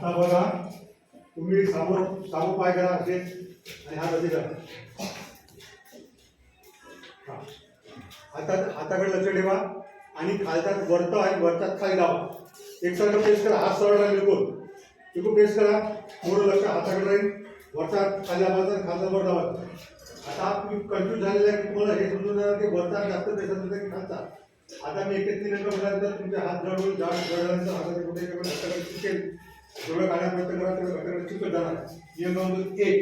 आता बघा, तुम्ही सामो पाय करा असे आणि हात असे करा. हाताकडे लक्ष ठेवा आणि खालचा वरचा आणि वरचा खाली लावा. एकसारखं प्रेस करा. हात सरळ राहील बिलकुल प्रेस करा. थोडं लक्ष हाताकडे राहील. वरचा खाली दाबायचा, खालचा वर दाबायचा. आता तुम्ही कन्फ्यूज झालेला आहे की तुम्हाला हे समजून जाणार की वरचा जास्त प्रेशर होतं की खालचा. आता मी 1 ते 3 अंक म्हटल्यानंतर तुमचे हात जड होईल. जडल्यानंतर हाताचे कुठे हाताकडे चिकेल. जेवढं काढण्याचा प्रयत्न करा तेवढं हाताकडे चिकट जाणार. नियम नंबर 1,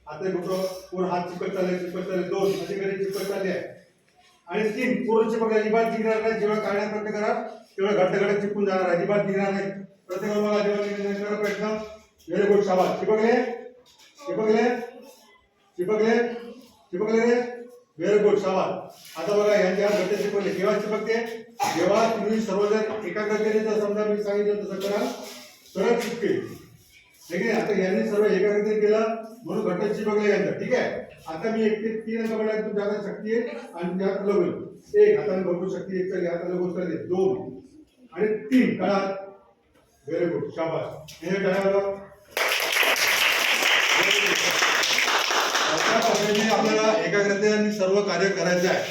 हात कुठं पूर्ण हात चिकट चालले 2 असे कडे चिकट चालले आहे. आणि 3 पूर्ण चिपकले, अजिबात निघणार नाही. जेवढं काढण्याचा प्रयत्न करा तेवढं घट्ट चिपकून जाणार आहे, अजिबात निघणार नाही. प्रत्येक मला जेव्हा निघण्याचा प्रयत्न. व्हेरी गुड, शाबास. चिपकले चिपकले चिपकले चिपकले रे, व्हेरी गुड, शाबास. आता बघा यांच्या घट्ट चिपकले. केव्हा चिपकते? जेव्हा तुम्ही सर्वजण एकाग्रतेने जर समजा मी सांगितलं तसं करा, सरळ चिपकेल. ठीक आहे. आता यांनी सर्व एकाग्रतेने केलं म्हणून घट्ट चिपकले यांचं. ठीक आहे. आता मी 1 ते 3 अंक म्हटल्यानंतर तुमच्या हातात शक्ती आहे आणि त्यात लगेल. 1 हाताने बघू शक्ती, 1 चल हाताने लगेच करते, 2 आणि 3 कळा. व्हेरी गुड, शाबास. हे टाळ्या. अशा पद्धतीने आपल्याला एकाग्रतेने सर्व कार्य करायचे आहे.